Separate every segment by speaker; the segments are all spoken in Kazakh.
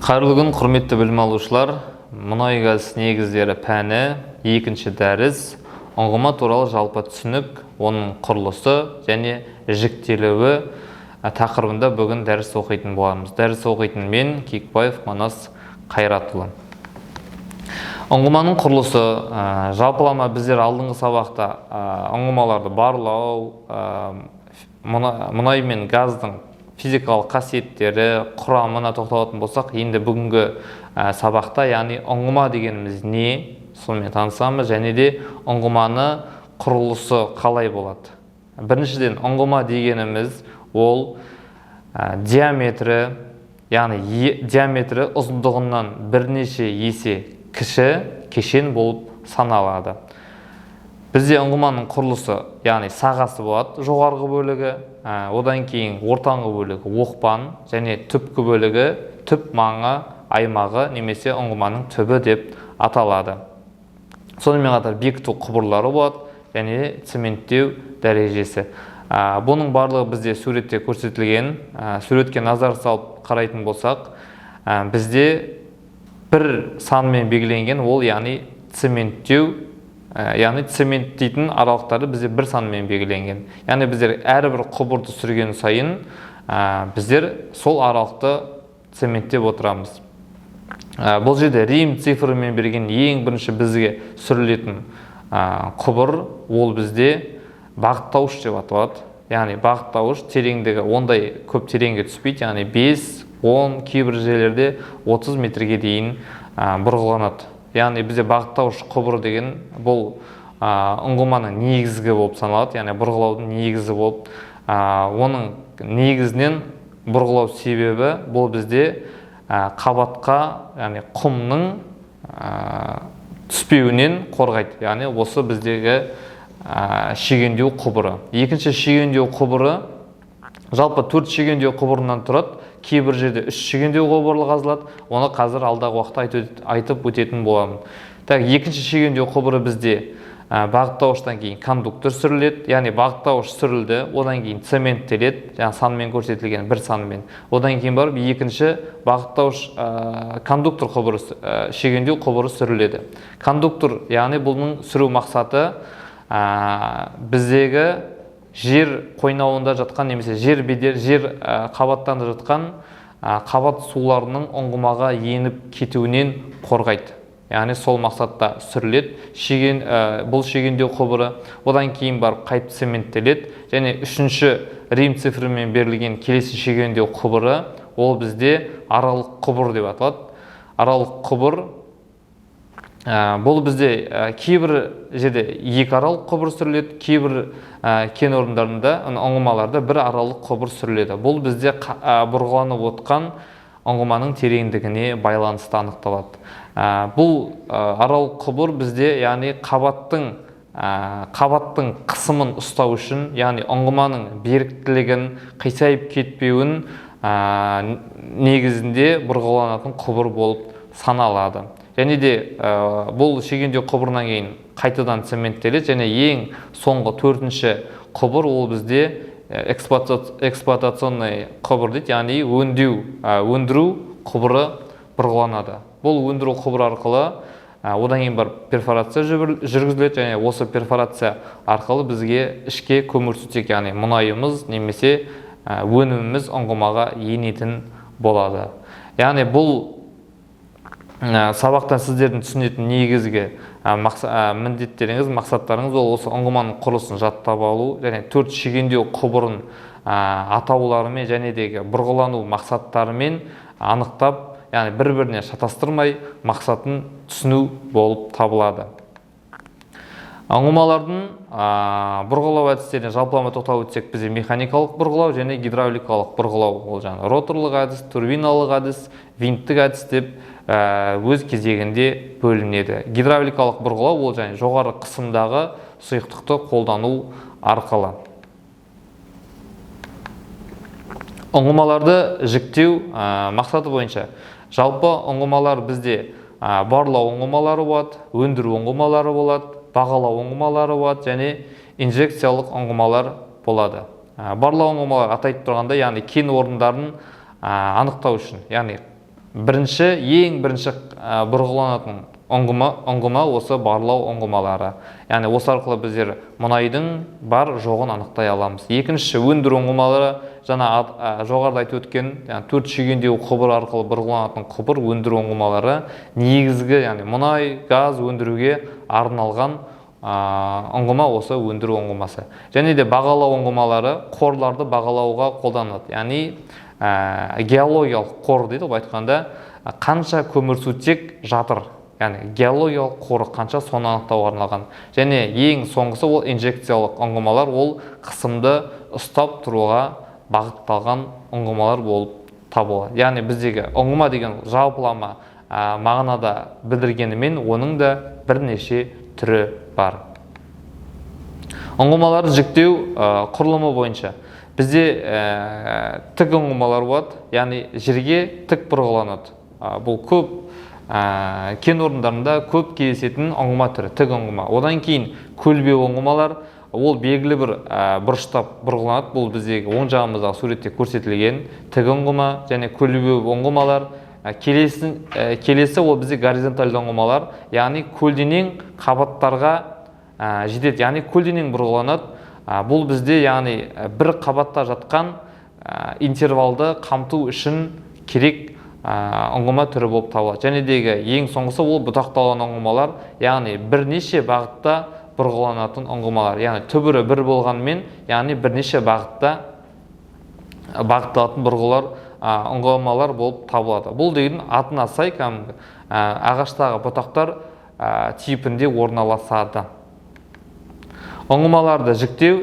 Speaker 1: Қайырлы күн, құрметті білім алушылар. Мұнай-газ негіздері пәні екінші дәріс ұңғыма туралы жалпы түсінік, оның құрылысы және жіктелуі тақырыбында бүгін дәріс оқитын боламыз. Дәріс оқитын мен Кекбаев Манас Қайратұлы. Ұңғыманың құрылысы жалпылама біздер алдыңғы сабақта ұңғымаларды барлау, мұнай мен газдың физикалық қасиеттері, құрамына тоқталатын болсақ, енді бүгінгі сабақта, яғни ұңғыма дегеніміз не, сонымен танысамыз, және де ұңғыманы құрылысы қалай болады. Біріншіден, ұңғыма дегеніміз ол диаметрі, яғни диаметрі ұзындығынан бірнеше есе кіші кешен болып саналады. Бізде ұңғыманың құрылысы, яғни сағасы болады, жоғарғы бөлігі, одан кейін ортаңғы бөлігі оқпан, және түпкі бөлігі түп маңы аймағы немесе ұңғыманың түбі деп аталады. Сонымен қатар бекіту құбырлары болады, және цементтеу дәрежесі. Бұның барлығы бізде суретте көрсетілген. Суретке назар салып қарайтын болсақ, бізде бір санмен белгіленген, ол яғни цементтеу, яғни цементтейтін аралықтары бізде бір санмен белгіленген. Яғни біздер әрбір құбырды сүрген сайын біздер сол аралықты цементтеп отырамыз. Бұл жерде рим цифрымен берген ең бірінші бізге сүрілетін құбыр, ол бізде бағыттауыш деп аталады. Яғни бағыттауыш тереңдігі ондай көп тереңге түспейді, яғни 5-10, кейбір жерлерде 30 метрге дейін бұрғыланады. Яғни бізде бағыттауыш құбыр деген бұл ұңғыманың негізгі болып саналады, яғни бұрғылаудың негізі болып. Оның негізінен бұрғылау себебі бұл бізде қабатқа, яғни құмның түспеуінен қорғайды. Яғни осы біздегі шегендеу құбыры. Екінші шегендеу құбыры жалпы 4 шегендеу құбырынан тұрады. Кейбір жерде 3 шегендеу құбыры қазылады. Оны қазір алдағы уақытта айтып өтетін боламын. Екінші шегендеу құбыры бізде бағыттауыштан кейін кондуктор сүріледі. Яғни бағыттауыш сүрілді, одан кейін цементтеледі, жаңа санмен көрсетілген бір санмен. Одан кейін барып екінші бағыттауыш кондуктор құбыры, шегендеу құбыры сүріледі. Кондуктор, яғни бұның сүру мақсаты біздегі жер қойнауында жатқан немесе жер қабаттанда жатқан қабат суларының ұңғымаға еніп кетуінен қорғайды. Яғни сол мақсатта сүріледі. Бұл шегендеу құбыры, одан кейін барып қайта цементтеледі. Және үшінші рим цифрымен берілген келесі шегендеу құбыры, ол бізде аралық құбыр деп аталады. Аралық құбыр бұл бізде кейбір жерде екі аралық құбыр сүріледі, кейбір кен орындарында, ұңғымаларда бір аралық құбыр сүріледі. Бұл бізде бұрғыланып отқан ұңғыманың тереңдігіне байланысты анықталады. Бұл аралық құбыр бізде, яғни қабаттың қысымын ұстау үшін, яғни ұңғыманың беріктілігін, қисайып кетпеуін негізінде бұрғыланатын құбыр болып саналады. Және де бұл шегендеу құбырынан кейін қайтадан цементтеледі, және ең соңғы 4-ші құбыр ол бізде эксплуатационный құбыр дейді, яғни өндіру құбыры бұрғыланады. Бұл өндіру құбыры арқылы одан кейін бар перфорация жүргізіледі, және осы перфорация арқылы бізге ішке көмірсутек, яғни мұнайымыз немесе өніміміз ұңғымаға енетін болады. Яғни бұл сабақтан сіздердің түсінетін негізгі міндеттеріңіз, мақсаттарыңыз ол осы ұңғыманың құрылысын жаттап алу, және 4 шегендеу құбырын атауларымен және де бұрғылану мақсаттарымен анықтап, яғни бір-біріне шатастырмай мақсатын түсіну болып табылады. Ұңғымалардың бұрғылау әдістеріне жалпылама тоқталып өтсек, бізде механикалық бұрғылау және гидравликалық бұрғылау, ол жаңа роторлық әдіс, турбиналық әдіс, винттік әдіс деп өз кезегінде бөлінеді. Гидравликалық бұрғылау ол және жоғары қысымдағы сұйықтықты қолдану арқылы. Ұңғымаларды жіктеу мақсаты бойынша жалпы ұңғымалар бізде барлау ұңғымалары болады, өндіру ұңғымалары болады, бағалау ұңғымалары болады, және инжекциялық ұңғымалар болады. Барлау ұңғымалар атайтып тұрғанда, яғни кен орындарын анықтау үшін, яғни ең бірінші бұрғыланатын ұңғыма осы барлау ұңғымалары. Яғни осы арқылы біздер мұнайдың бар жоғын анықтай аламыз. Екінші өндіру ұңғымалары, жаңа жоғарыда айтып өткен, 4 шегендеу құбыр арқылы бұрғыланатын құбыр өндіру ұңғымалары негізгі, яғни мұнай, газ өндіруге арналған ұңғыма осы өндіру ұңғымасы. Және де бағалау ұңғымалары қорларды бағалауға қолданылады. Яғни геологиялық қор дейді, айтқанда қанша көмірсутек жатыр. Яғни геологиялық қоры қанша, соны анықтауға арналған. Және ең соңғысы ол инжекциялық ұңғымалар, ол қысымды ұстап тұруға бағытталған ұңғымалар болып табылады. Яғни біздегі ұңғыма деген жалпылама мағынада білдіргенімен, оның да бірнеше түрі бар. Ұңғымаларды жіктеу құрылымы бойынша бізде тік ұңғымалар болады, яғни жерге тік бұрғыланады. Бұл көп кен орындарында көп кездесетін ұңғыма түрі, тік ұңғыма. Одан кейін көлбеу ұңғымалар, ол белгілі бір бұрыштап бұрғыланады. Бұл біздегі оң жағымыздағы суретте көрсетілген тік ұңғыма және көлбеу ұңғымалар. Келесі ол бізде горизонтальды ұңғымалар, яғни көлденең қабаттарға жетеді, яғни көлденең бұрғыланады. Бұл бізде яғни бір қабатта жатқан интервалды қамту үшін керек ұңғыма түрі болып табылады. Және дегі ең соңғысы ол бұтақталған ұңғымалар, яғни бірнеше бағытта бұрғыланатын ұңғымалар. Яғни түбірі бір болғанмен, яғни бірнеше бағытта бағытталатын ұңғымалар болып табылады. Бұл деген атына сай ағаштағы бұтақтар типінде орналасады. Ұңғымаларды жіктеу,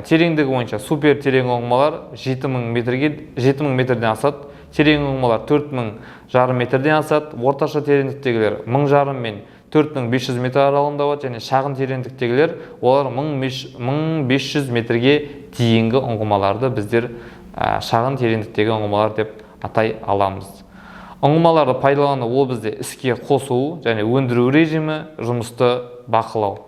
Speaker 1: тереңдігі бойынша супер терең ұңғымалар 7000 метрден асады. Терең ұңғымалар 4500 метрден асады. Орташа тереңдіктегілер 1500 мен 4500 метр аралығында болады, және шағын тереңдіктегілер олар 1500 метрге дейінгі ұңғымаларды біздер шағын тереңдіктегі ұңғымалар деп атай аламыз. Ұңғымаларды пайдалану ол бізде іске қосу және өндіру режимі, жұмысты бақылау.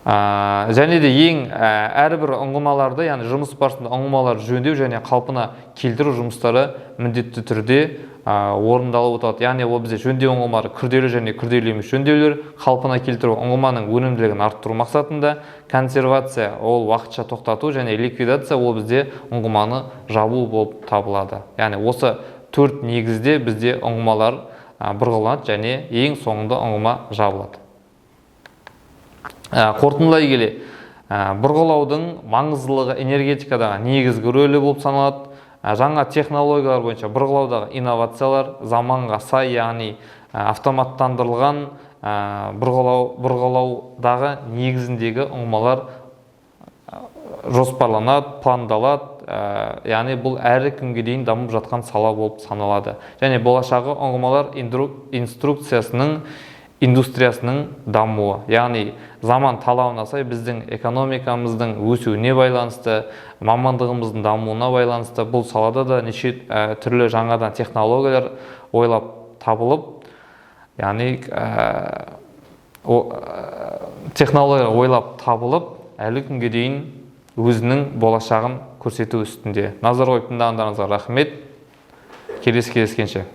Speaker 1: Және де ең әрбір ұңғымаларды, яғни жұмыс барысында ұңғымаларды жөндеу және қалпына келтіру жұмыстары міндетті түрде орындалып отырады. Яғни ол бізде жөндеу ұңғымалары күрделі және күрделі емес жөндеулер, қалпына келтіру ұңғыманың өнімділігін арттыру мақсатында, консервация ол уақытша тоқтату және ликвидация ол бізде ұңғыманы жабу болып табылады. Яғни осы 4 негізде бізде ұңғымалар бұрғыланады және ең соңында ұңғыма жабылады. Қорытындылай келе, бұрғылаудың маңыздылығы энергетикадағы негізгі рөлі болып саналады. Жаңа технологиялар бойынша бұрғылаудағы инновациялар заманға сай, яғни автоматтандырылған бұрғылаудағы негізіндегі ұңғымалар жоспарланады, пландалады, яғни бұл әрі күнге дейін дамып жатқан сала болып саналады. Және болашағы ұңғымалар индустриясының дамуы, яғни заман талабына сай біздің экономикамыздың өсуіне байланысты, мамандығымыздың дамуына байланысты бұл салада да неше түрлі жаңадан технологиялар ойлап табылып, яғни технологиялар ойлап табылып, әлі күнге дейін өзінің болашағын көрсету үстінде. Назар қойып тыңдағандарыңызға рахмет. Келесі кездескенше.